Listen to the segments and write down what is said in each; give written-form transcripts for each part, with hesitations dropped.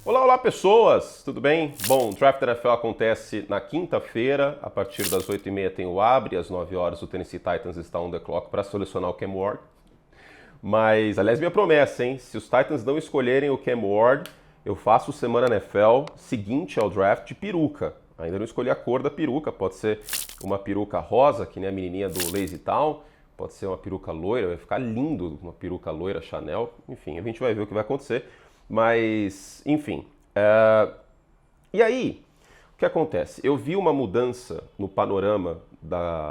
Olá, olá pessoas, tudo bem? Bom, o Draft da NFL acontece na quinta-feira, a partir das 8h30 tem o Abre, às 9 horas o Tennessee Titans está on the clock para selecionar o Cam Ward. Mas, aliás, minha promessa, hein? Se os Titans não escolherem o Cam Ward, eu faço o Semana NFL seguinte ao draft de peruca. Ainda não escolhi a cor da peruca, pode ser uma peruca rosa, que nem a menininha do Lazy Town, pode ser uma peruca loira, vai ficar lindo uma peruca loira Chanel, enfim, a gente vai ver o que vai acontecer. Mas, enfim. E aí, o que acontece? Eu vi uma mudança no panorama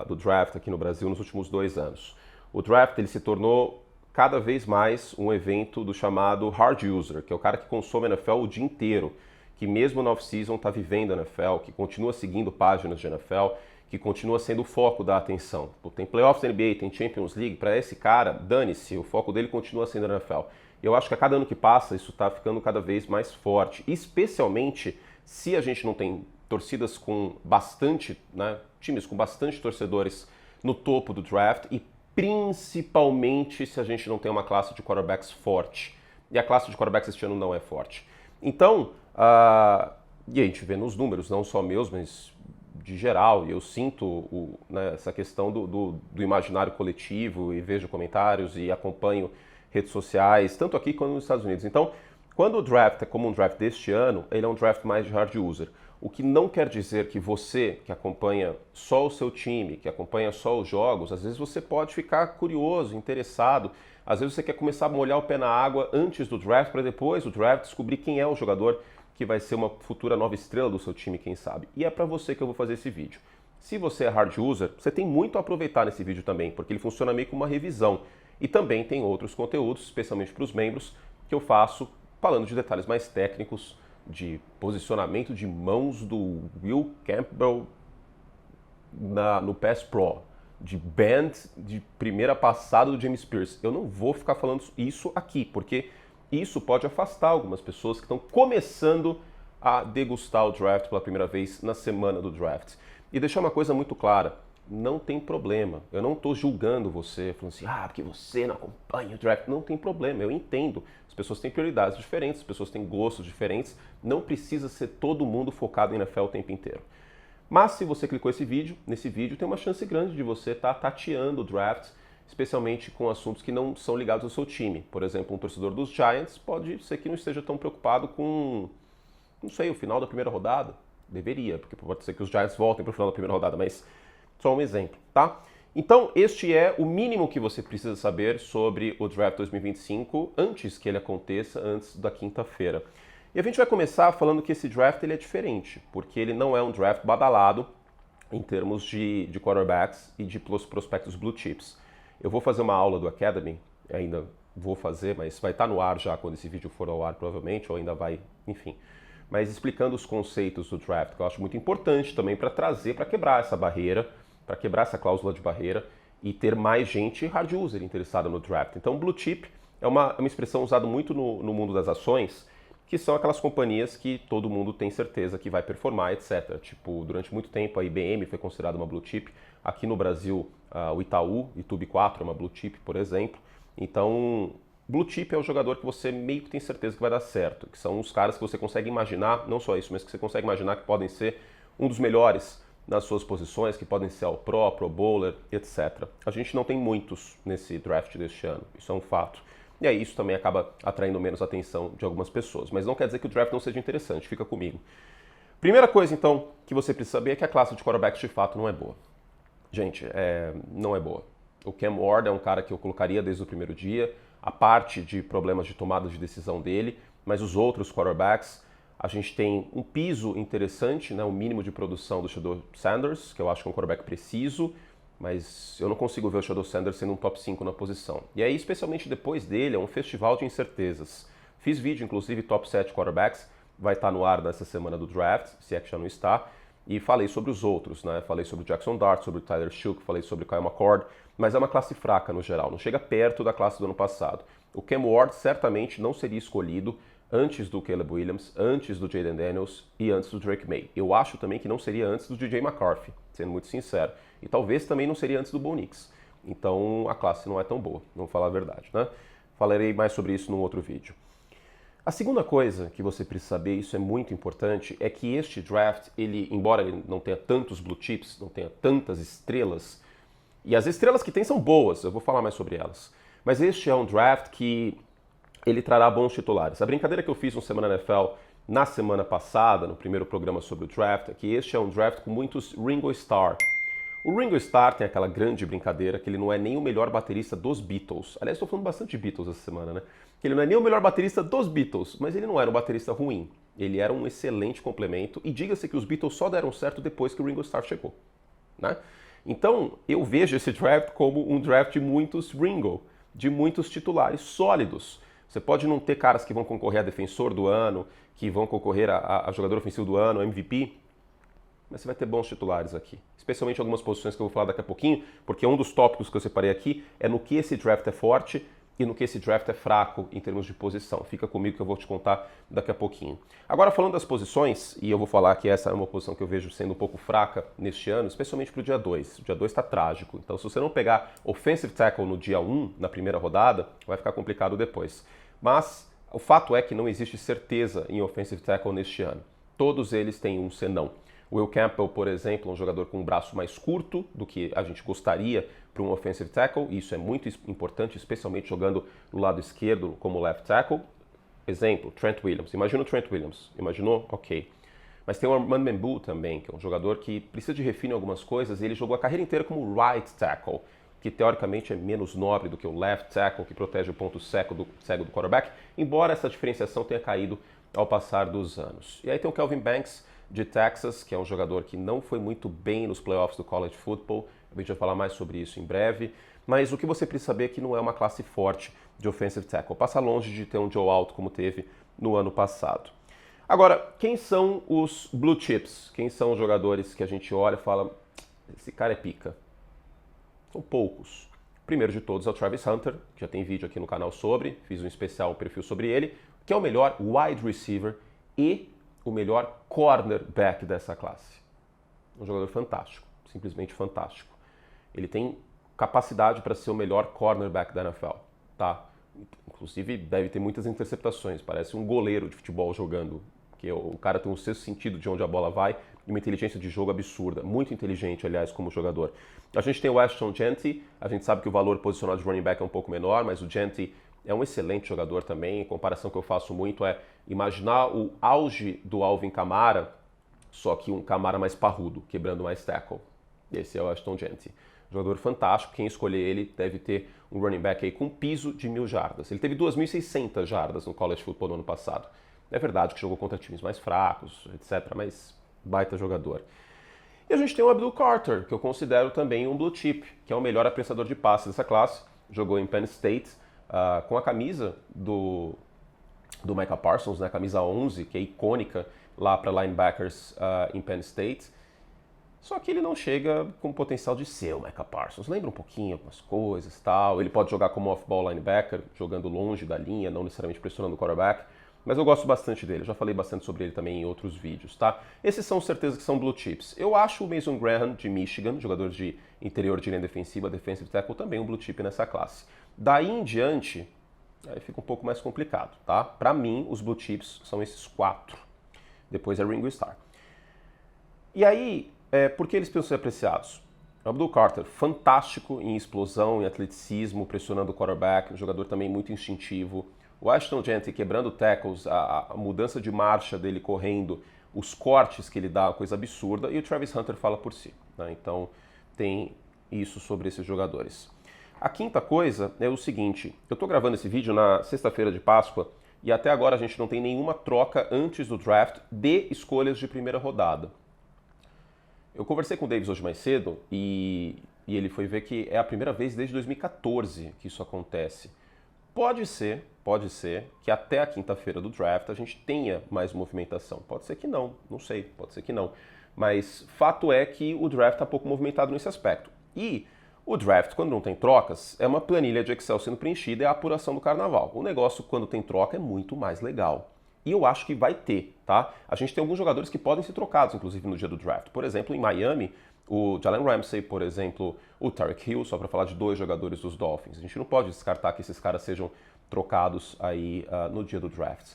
do draft aqui no Brasil nos últimos 2 anos. O draft ele se tornou cada vez mais um evento do chamado hard user, que é o cara que consome a NFL o dia inteiro, que mesmo na off-season está vivendo a NFL, que continua seguindo páginas de NFL, que continua sendo o foco da atenção. Tem playoffs da NBA, tem Champions League, para esse cara, dane-se, o foco dele continua sendo a NFL. Eu acho que a cada ano que passa isso está ficando cada vez mais forte, especialmente se a gente não tem torcidas com bastante, né, times com bastante torcedores no topo do draft e principalmente se a gente não tem uma classe de quarterbacks forte. E a classe de quarterbacks este ano não é forte. Então, e a gente vê nos números, não só meus, mas de geral, e eu sinto né, essa questão do imaginário coletivo e vejo comentários e acompanho redes sociais, tanto aqui quanto nos Estados Unidos. Então, quando o draft é como um draft deste ano, ele é um draft mais de hard user. O que não quer dizer que você, que acompanha só o seu time, que acompanha só os jogos, às vezes você pode ficar curioso, interessado, às vezes você quer começar a molhar o pé na água antes do draft, para depois do draft descobrir quem é o jogador que vai ser uma futura nova estrela do seu time, quem sabe. E é para você que eu vou fazer esse vídeo. Se você é hard user, você tem muito a aproveitar nesse vídeo também, porque ele funciona meio como uma revisão. E também tem outros conteúdos, especialmente para os membros, que eu faço falando de detalhes mais técnicos, de posicionamento de mãos do Will Campbell no Pass Pro, de band de primeira passada do James Pierce. Eu não vou ficar falando isso aqui, porque isso pode afastar algumas pessoas que estão começando a degustar o draft pela primeira vez na semana do draft. E deixar uma coisa muito clara, não tem problema. Eu não estou julgando você, falando assim, porque você não acompanha o draft. Não tem problema, eu entendo. As pessoas têm prioridades diferentes, as pessoas têm gostos diferentes. Não precisa ser todo mundo focado em NFL o tempo inteiro. Mas se você clicou nesse vídeo tem uma chance grande de você estar tateando o draft, especialmente com assuntos que não são ligados ao seu time. Por exemplo, um torcedor dos Giants pode ser que não esteja tão preocupado com, não sei, o final da primeira rodada. Deveria, porque pode ser que os Giants voltem para o final da primeira rodada, mas só um exemplo, tá? Então, este é o mínimo que você precisa saber sobre o Draft 2025 antes que ele aconteça, antes da quinta-feira. E a gente vai começar falando que esse draft ele é diferente, porque ele não é um draft badalado em termos de quarterbacks e de prospectos blue chips. Eu vou fazer uma aula do Academy, ainda vou fazer, mas vai estar no ar já quando esse vídeo for ao ar provavelmente, ou ainda vai, enfim. Mas explicando os conceitos do draft, que eu acho muito importante também para trazer, para quebrar essa barreira, para quebrar essa cláusula de barreira e ter mais gente hard user interessada no draft. Então, blue chip é uma expressão usada muito no mundo das ações, que são aquelas companhias que todo mundo tem certeza que vai performar, etc. Tipo, durante muito tempo a IBM foi considerada uma blue chip. Aqui no Brasil, o Itube 4 é uma blue chip, por exemplo. Então, blue chip é o jogador que você meio que tem certeza que vai dar certo, que são os caras que você consegue imaginar, não só isso, mas que você consegue imaginar que podem ser um dos melhores nas suas posições, que podem ser Pro Bowler, etc. A gente não tem muitos nesse draft deste ano, isso é um fato. E aí isso também acaba atraindo menos atenção de algumas pessoas. Mas não quer dizer que o draft não seja interessante, fica comigo. Primeira coisa, então, que você precisa saber é que a classe de quarterbacks de fato não é boa. Gente, não é boa. O Cam Ward é um cara que eu colocaria desde o primeiro dia, a parte de problemas de tomada de decisão dele, mas os outros quarterbacks, a gente tem um piso interessante, né, o mínimo de produção do Shedeur Sanders, que eu acho que é um quarterback preciso, mas eu não consigo ver o Shedeur Sanders sendo um top 5 na posição. E aí, especialmente depois dele, é um festival de incertezas. Fiz vídeo, inclusive, top 7 quarterbacks, vai estar no ar nessa semana do draft, se é que já não está, e falei sobre os outros, né? Falei sobre o Jackson Dart, sobre o Tyler Shough, falei sobre o Kyle McCord, mas é uma classe fraca no geral, não chega perto da classe do ano passado. O Cam Ward certamente não seria escolhido antes do Caleb Williams, antes do Jayden Daniels e antes do Drake May. Eu acho também que não seria antes do DJ McCarthy, sendo muito sincero. E talvez também não seria antes do Bo Nix. Então a classe não é tão boa, vamos falar a verdade, né? Falarei mais sobre isso num outro vídeo. A segunda coisa que você precisa saber, isso é muito importante, é que este draft, embora ele não tenha tantos blue chips, não tenha tantas estrelas, e as estrelas que tem são boas, eu vou falar mais sobre elas, mas este é um draft que ele trará bons titulares. A brincadeira que eu fiz no Semana NFL na semana passada, no primeiro programa sobre o draft, é que este é um draft com muitos Ringo Starr. O Ringo Starr tem aquela grande brincadeira que ele não é nem o melhor baterista dos Beatles. Aliás, estou falando bastante de Beatles essa semana, né? Que ele não é nem o melhor baterista dos Beatles, mas ele não era um baterista ruim. Ele era um excelente complemento e diga-se que os Beatles só deram certo depois que o Ringo Starr chegou, né? Então, eu vejo esse draft como um draft de muitos Ringo, de muitos titulares sólidos. Você pode não ter caras que vão concorrer a defensor do ano, que vão concorrer a jogador ofensivo do ano, MVP, mas você vai ter bons titulares aqui. Especialmente em algumas posições que eu vou falar daqui a pouquinho, porque um dos tópicos que eu separei aqui é no que esse draft é forte e no que esse draft é fraco em termos de posição. Fica comigo que eu vou te contar daqui a pouquinho. Agora, falando das posições, e eu vou falar que essa é uma posição que eu vejo sendo um pouco fraca neste ano, especialmente para o dia 2. O dia 2 está trágico, então se você não pegar offensive tackle no dia 1, na primeira rodada, vai ficar complicado depois. Mas o fato é que não existe certeza em offensive tackle neste ano. Todos eles têm um senão. Will Campbell, por exemplo, é um jogador com um braço mais curto do que a gente gostaria para um offensive tackle, e isso é muito importante, especialmente jogando no lado esquerdo como left tackle. Exemplo, Trent Williams. Imagina o Trent Williams. Imaginou? Ok. Mas tem o Armand Membu também, que é um jogador que precisa de refino em algumas coisas, e ele jogou a carreira inteira como right tackle, que teoricamente é menos nobre do que o left tackle, que protege o ponto cego do quarterback, embora essa diferenciação tenha caído ao passar dos anos. E aí tem o Kelvin Banks, de Texas, que é um jogador que não foi muito bem nos playoffs do college football. A gente vai falar mais sobre isso em breve. Mas o que você precisa saber é que não é uma classe forte de offensive tackle. Passa longe de ter um Joe Alt como teve no ano passado. Agora, quem são os blue chips? Quem são os jogadores que a gente olha e fala, esse cara é pica? São poucos. O primeiro de todos é o Travis Hunter, que já tem vídeo aqui no canal sobre, fiz um especial, um perfil sobre ele, que é o melhor wide receiver e o melhor cornerback dessa classe. Um jogador fantástico, simplesmente fantástico. Ele tem capacidade para ser o melhor cornerback da NFL, tá? Inclusive deve ter muitas interceptações, parece um goleiro de futebol jogando, que o cara tem um sexto sentido de onde a bola vai e uma inteligência de jogo absurda, muito inteligente, aliás, como jogador. A gente tem o Ashton Jeanty, a gente sabe que o valor posicional de running back é um pouco menor, mas o Jeanty é um excelente jogador também. A comparação que eu faço muito é imaginar o auge do Alvin Kamara, só que um Kamara mais parrudo, quebrando mais tackle. Esse é o Ashton Jeanty. Jogador fantástico, quem escolher ele deve ter um running back aí com piso de 1.000 jardas. Ele teve 2.600 jardas no college football no ano passado. É verdade que jogou contra times mais fracos, etc., mas baita jogador. E a gente tem o Abdul Carter, que eu considero também um blue chip, que é o melhor apressador de passes dessa classe. Jogou em Penn State, com a camisa do Micah Parsons, né, a camisa 11, que é icônica lá para linebackers em Penn State. Só que ele não chega com o potencial de ser o Micah Parsons. Lembra um pouquinho algumas coisas e tal. Ele pode jogar como off-ball linebacker, jogando longe da linha, não necessariamente pressionando o quarterback. Mas eu gosto bastante dele, já falei bastante sobre ele também em outros vídeos, tá? Esses são certeza que são blue chips. Eu acho o Mason Graham, de Michigan, jogador de interior de linha defensiva, defensive tackle, também um blue chip nessa classe. Daí em diante, aí fica um pouco mais complicado, tá? Pra mim, os blue chips são esses 4. Depois é Ringo Starr. E aí, por que eles precisam ser apreciados? Abdul Carter, fantástico em explosão, em atleticismo, pressionando o quarterback, um jogador também muito instintivo. O Ashton Jeanty quebrando tackles, a mudança de marcha dele correndo, os cortes que ele dá, uma coisa absurda, e o Travis Hunter fala por si, né? Então tem isso sobre esses jogadores. A quinta coisa é o seguinte, eu estou gravando esse vídeo na sexta-feira de Páscoa e até agora a gente não tem nenhuma troca antes do draft de escolhas de primeira rodada. Eu conversei com o Davis hoje mais cedo e ele foi ver que é a primeira vez desde 2014 que isso acontece. Pode ser que até a quinta-feira do draft a gente tenha mais movimentação. Pode ser que não sei, pode ser que não. Mas fato é que o draft está pouco movimentado nesse aspecto. E o draft, quando não tem trocas, é uma planilha de Excel sendo preenchida, é a apuração do carnaval. O negócio, quando tem troca, é muito mais legal. E eu acho que vai ter, tá? A gente tem alguns jogadores que podem ser trocados, inclusive, no dia do draft. Por exemplo, em Miami, o Jalen Ramsey, por exemplo, o Tyreek Hill, só para falar de 2 jogadores dos Dolphins. A gente não pode descartar que esses caras sejam trocados aí no dia do draft.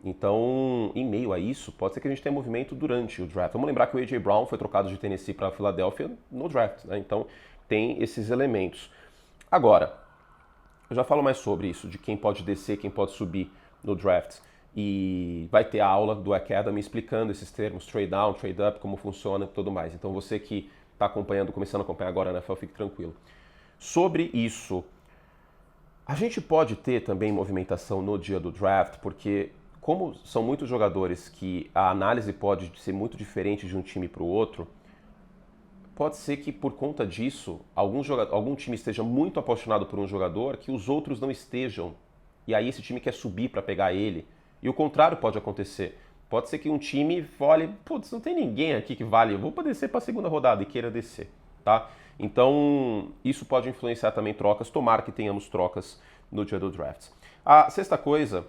Então, em meio a isso, pode ser que a gente tenha movimento durante o draft. Vamos lembrar que o A.J. Brown foi trocado de Tennessee para Filadélfia no draft, né? Então, tem esses elementos. Agora, eu já falo mais sobre isso, de quem pode descer, quem pode subir no draft. E vai ter a aula do Academy explicando esses termos, trade down, trade up, como funciona e tudo mais. Então, você que está acompanhando, começando a acompanhar agora na NFL, fique tranquilo. Sobre isso, a gente pode ter também movimentação no dia do draft, porque como são muitos jogadores que a análise pode ser muito diferente de um time para o outro, pode ser que por conta disso, algum time esteja muito apaixonado por um jogador que os outros não estejam. E aí esse time quer subir para pegar ele. E o contrário pode acontecer. Pode ser que um time olhe, putz, não tem ninguém aqui que vale, eu vou descer para a segunda rodada e queira descer, tá? Então, isso pode influenciar também trocas, tomara que tenhamos trocas no dia do draft. A sexta coisa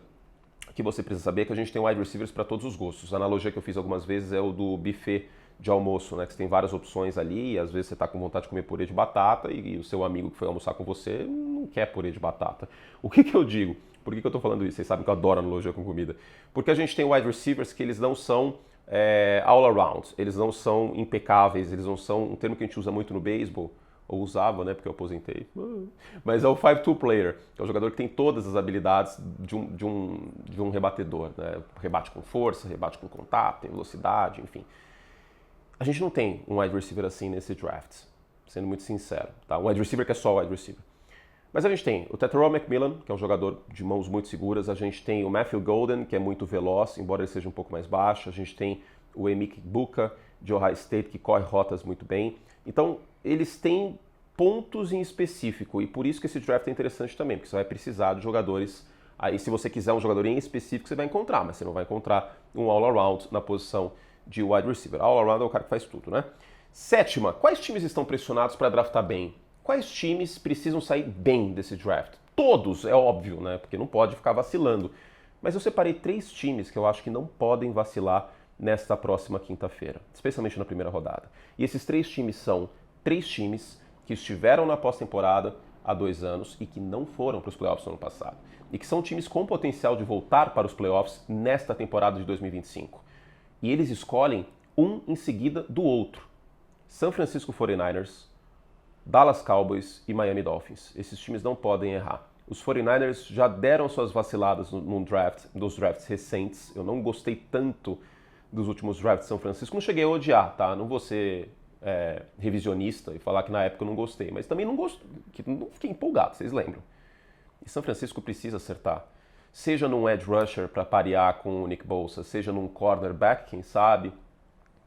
que você precisa saber é que a gente tem wide receivers para todos os gostos. A analogia que eu fiz algumas vezes é o do buffet de almoço, né? Que você tem várias opções ali e às vezes você está com vontade de comer purê de batata e o seu amigo que foi almoçar com você não quer purê de batata. O que eu digo? Por que eu estou falando isso? Vocês sabem que eu adoro analogia com comida. Porque a gente tem wide receivers que eles não são all around, eles não são impecáveis, eles não são, um termo que a gente usa muito no beisebol, ou usava, né, porque eu aposentei, mas é o 5-2 player, que é o jogador que tem todas as habilidades de um rebatedor, né? Rebate com força, rebate com contato, tem velocidade, enfim. A gente não tem um wide receiver assim nesse draft, sendo muito sincero, tá? Um wide receiver que é só wide receiver. Mas a gente tem o Tetairoa McMillan, que é um jogador de mãos muito seguras. A gente tem o Matthew Golden, que é muito veloz, embora ele seja um pouco mais baixo. A gente tem o Emeka Egbuka, de Ohio State, que corre rotas muito bem. Então, eles têm pontos em específico, e por isso que esse draft é interessante também, porque você vai precisar de jogadores. Aí, se você quiser um jogador em específico, você vai encontrar, mas você não vai encontrar um all-around na posição de wide receiver. All-around é o cara que faz tudo, né? Sétima, quais times estão pressionados para draftar bem? Quais times precisam sair bem desse draft? Todos, é óbvio, né? Porque não pode ficar vacilando. Mas eu separei 3 times que eu acho que não podem vacilar nesta próxima quinta-feira, especialmente na primeira rodada. E esses 3 times são 3 times que estiveram na pós-temporada há 2 anos e que não foram para os playoffs no ano passado. E que são times com potencial de voltar para os playoffs nesta temporada de 2025. E eles escolhem um em seguida do outro. São Francisco 49ers, Dallas Cowboys e Miami Dolphins. Esses times não podem errar. Os 49ers já deram suas vaciladas nos drafts recentes. Eu não gostei tanto dos últimos drafts de São Francisco. Não cheguei a odiar, tá? Não vou ser revisionista e falar que na época eu não gostei. Mas também não fiquei empolgado, vocês lembram. E São Francisco precisa acertar. Seja num edge rusher para parear com o Nick Bosa, seja num cornerback, quem sabe,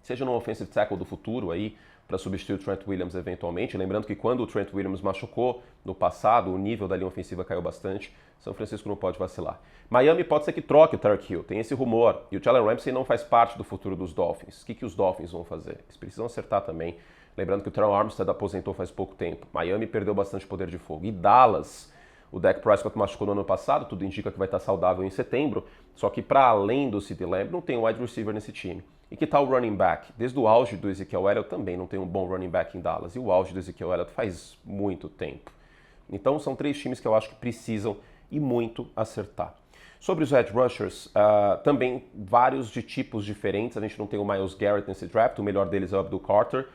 seja num offensive tackle do futuro aí, para substituir o Trent Williams eventualmente. Lembrando que quando o Trent Williams machucou no passado, o nível da linha ofensiva caiu bastante. São Francisco não pode vacilar. Miami pode ser que troque o Tyreek Hill, tem esse rumor. E o Jalen Ramsey não faz parte do futuro dos Dolphins. O que os Dolphins vão fazer? Eles precisam acertar também. Lembrando que o Terrell Armstead aposentou faz pouco tempo. Miami perdeu bastante poder de fogo. E Dallas, o Dak Prescott machucou no ano passado, tudo indica que vai estar saudável em setembro. Só que para além do CeeDee Lamb, não tem um wide receiver nesse time. E que tal o running back? Desde o auge do Ezekiel Elliott também não tem um bom running back em Dallas. E o auge do Ezekiel Elliott faz muito tempo. Então são 3 times que eu acho que precisam e muito acertar. Sobre os edge rushers, também vários de tipos diferentes. A gente não tem o Myles Garrett nesse draft, o melhor deles é o Abdul Carter.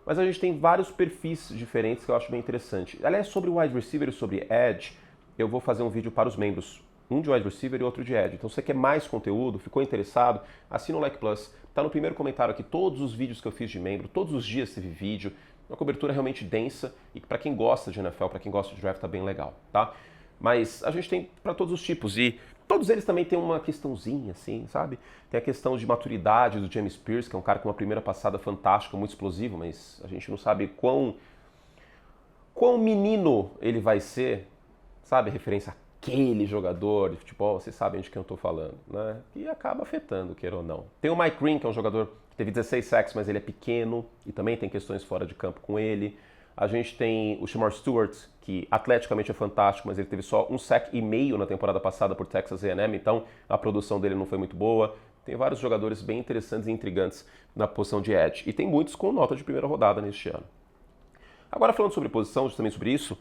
Mas a gente tem vários perfis diferentes que eu acho bem interessante. Aliás, sobre wide receiver e sobre edge, eu vou fazer um vídeo para os membros. Um de wide receiver e outro de edge. Então, se você quer mais conteúdo, ficou interessado, assina o Like Plus. Tá no primeiro comentário aqui todos os vídeos que eu fiz de membro, todos os dias teve vídeo. Uma cobertura realmente densa e para quem gosta de NFL, para quem gosta de draft, tá bem legal, tá? Mas a gente tem para todos os tipos e todos eles também têm uma questãozinha, assim, sabe? Tem a questão de maturidade do James Pierce, que é um cara com uma primeira passada fantástica, muito explosivo, mas a gente não sabe quão menino ele vai ser, sabe? Referência àquele jogador de futebol, vocês sabem de quem eu estou falando, né? E acaba afetando, queira ou não. Tem o Mike Green, que é um jogador que teve 16 sacks, mas ele é pequeno e também tem questões fora de campo com ele. A gente tem o Shamar Stewart, que atleticamente é fantástico, mas ele teve só 1,5 sack na temporada passada por Texas A&M, então a produção dele não foi muito boa. Tem vários jogadores bem interessantes e intrigantes na posição de edge. E tem muitos com nota de primeira rodada neste ano. Agora falando sobre posição, justamente sobre isso,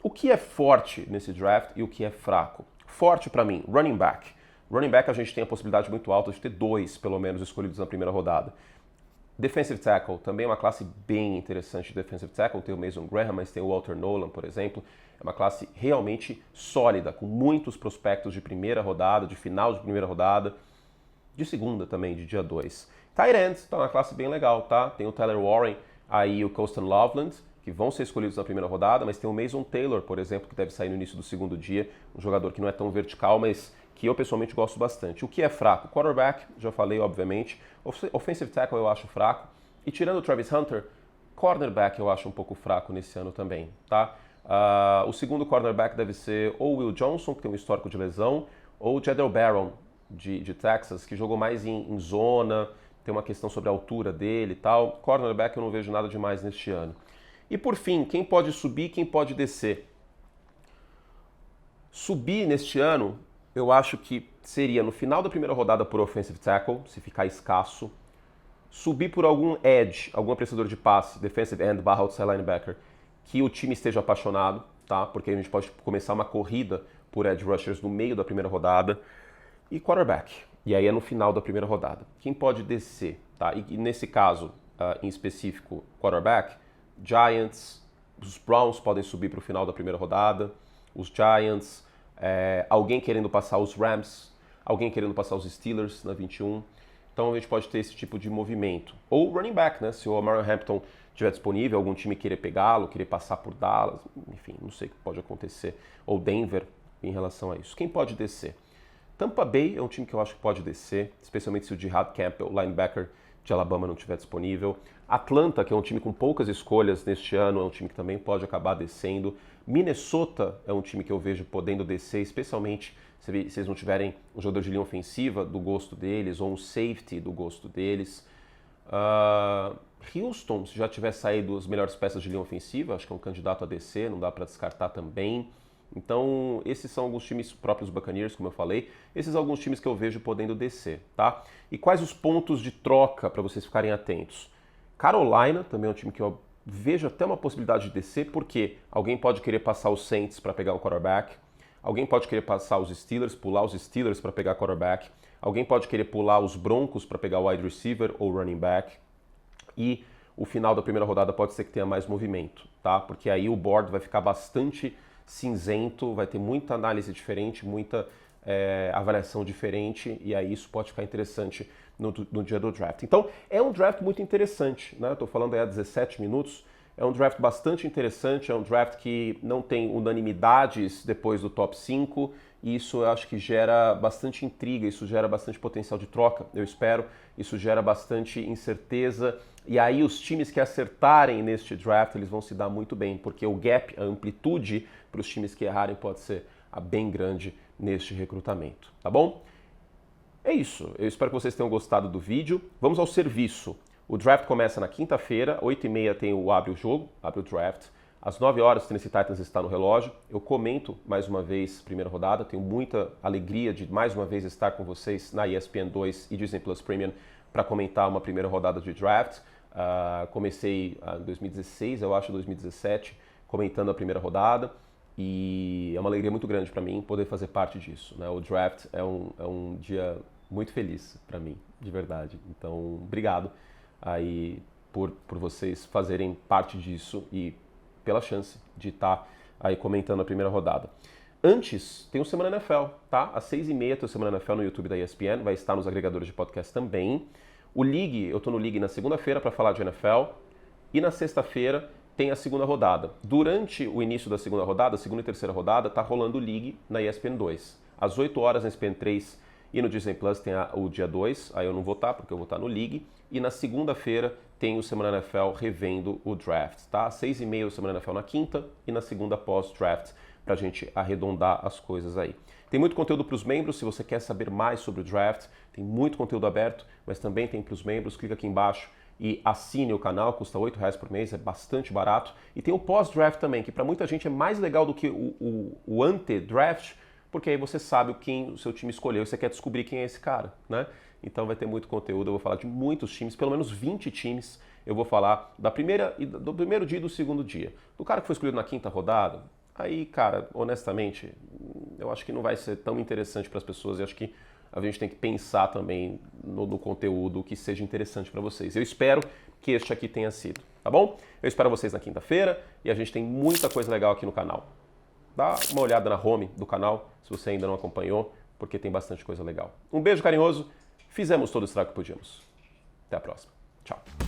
o que é forte nesse draft e o que é fraco? Forte para mim, running back. Running back a gente tem a possibilidade muito alta de ter 2, pelo menos, escolhidos na primeira rodada. Defensive tackle, também é uma classe bem interessante de defensive tackle. Tem o Mason Graham, mas tem o Walter Nolan, por exemplo. É uma classe realmente sólida, com muitos prospectos de primeira rodada, de final de primeira rodada, de segunda também, de dia 2. Tight ends, tá uma classe bem legal, tá? Tem o Tyler Warren, aí o Colston Loveland, que vão ser escolhidos na primeira rodada, mas tem o Mason Taylor, por exemplo, que deve sair no início do segundo dia, um jogador que não é tão vertical, mas que eu pessoalmente gosto bastante. O que é fraco? Quarterback, já falei, obviamente. Offensive tackle eu acho fraco. E tirando o Travis Hunter, cornerback eu acho um pouco fraco nesse ano também, tá? O segundo cornerback deve ser ou Will Johnson, que tem um histórico de lesão, ou Jadel Barron, de Texas, que jogou mais em zona, tem uma questão sobre a altura dele e tal. Cornerback eu não vejo nada demais neste ano. E por fim, quem pode subir, quem pode descer? Subir neste ano, eu acho que seria no final da primeira rodada por offensive tackle, se ficar escasso. Subir por algum edge, algum apreciador de passe, defensive end / outside linebacker, que o time esteja apaixonado, tá? Porque a gente pode começar uma corrida por edge rushers no meio da primeira rodada. E quarterback. E aí é no final da primeira rodada. Quem pode descer, tá? E nesse caso, em específico, quarterback, Giants, os Browns podem subir para o final da primeira rodada, os Giants, alguém querendo passar os Rams, alguém querendo passar os Steelers na 21. Então a gente pode ter esse tipo de movimento. Ou running back, né? Se o Omarion Hampton estiver disponível, algum time querer pegá-lo, querer passar por Dallas, enfim, não sei o que pode acontecer. Ou Denver em relação a isso. Quem pode descer? Tampa Bay é um time que eu acho que pode descer, especialmente se o Jihad Campbell, linebacker de Alabama, não estiver disponível. Atlanta, que é um time com poucas escolhas neste ano, é um time que também pode acabar descendo. Minnesota é um time que eu vejo podendo descer, especialmente se eles não tiverem um jogador de linha ofensiva do gosto deles, ou um safety do gosto deles. Houston, se já tiver saído as melhores peças de linha ofensiva, acho que é um candidato a descer, não dá para descartar também. Então, esses são alguns times próprios Buccaneers, como eu falei. Esses são alguns times que eu vejo podendo descer, tá? E quais os pontos de troca para vocês ficarem atentos? Carolina também é um time que eu vejo até uma possibilidade de descer, porque alguém pode querer passar os Saints para pegar o quarterback, alguém pode querer passar os Steelers, pular os Steelers para pegar quarterback, alguém pode querer pular os Broncos para pegar o wide receiver ou running back, e o final da primeira rodada pode ser que tenha mais movimento, tá? Porque aí o board vai ficar bastante cinzento, vai ter muita análise diferente, muita avaliação diferente, e aí isso pode ficar interessante no dia do draft. Então, é um draft muito interessante, né? Estou falando aí há 17 minutos, é um draft bastante interessante, é um draft que não tem unanimidades depois do top 5, e isso eu acho que gera bastante intriga, isso gera bastante potencial de troca, eu espero, isso gera bastante incerteza, e aí os times que acertarem neste draft, eles vão se dar muito bem, porque o gap, a amplitude para os times que errarem pode ser bem grande neste recrutamento, tá bom? É isso, eu espero que vocês tenham gostado do vídeo. Vamos ao serviço. O draft começa na quinta-feira, 8h30 tem o Abre o Jogo, abre o draft. Às 9 horas o Tennessee Titans está no relógio. Eu comento mais uma vez primeira rodada, tenho muita alegria de mais uma vez estar com vocês na ESPN 2 e Disney Plus Premium para comentar uma primeira rodada de draft. Comecei em 2016, eu acho, 2017, comentando a primeira rodada. E é uma alegria muito grande para mim poder fazer parte disso, né? O draft é um dia muito feliz para mim, de verdade. Então, obrigado aí por vocês fazerem parte disso e pela chance de estar aí comentando a primeira rodada. Antes, tem o Semana NFL, tá? Às 6h30 tem o Semana NFL no YouTube da ESPN, vai estar nos agregadores de podcast também. O League, eu tô no League na segunda-feira para falar de NFL e na sexta-feira tem a segunda rodada. Durante o início da segunda rodada, segunda e terceira rodada, tá rolando o League na ESPN 2. Às 8 horas na ESPN 3 e no Disney Plus tem o dia 2, aí eu não vou estar porque eu vou estar no League. E na segunda-feira tem o Semana NFL revendo o draft, tá? Às 6h30 o Semana NFL na quinta e na segunda pós-draft, pra gente arredondar as coisas aí. Tem muito conteúdo para os membros, se você quer saber mais sobre o draft, tem muito conteúdo aberto, mas também tem para os membros, clica aqui embaixo e assine o canal, custa R$8 por mês, é bastante barato. E tem o pós-draft também, que para muita gente é mais legal do que o ante-draft, porque aí você sabe quem o seu time escolheu e você quer descobrir quem é esse cara, né? Então vai ter muito conteúdo, eu vou falar de muitos times, pelo menos 20 times, eu vou falar do primeiro dia e do segundo dia. Do cara que foi escolhido na quinta rodada, aí, cara, honestamente, eu acho que não vai ser tão interessante para as pessoas e acho que a gente tem que pensar também no conteúdo que seja interessante para vocês. Eu espero que este aqui tenha sido, tá bom? Eu espero vocês na quinta-feira e a gente tem muita coisa legal aqui no canal. Dá uma olhada na home do canal, se você ainda não acompanhou, porque tem bastante coisa legal. Um beijo carinhoso, fizemos todo o estrago que podíamos. Até a próxima. Tchau.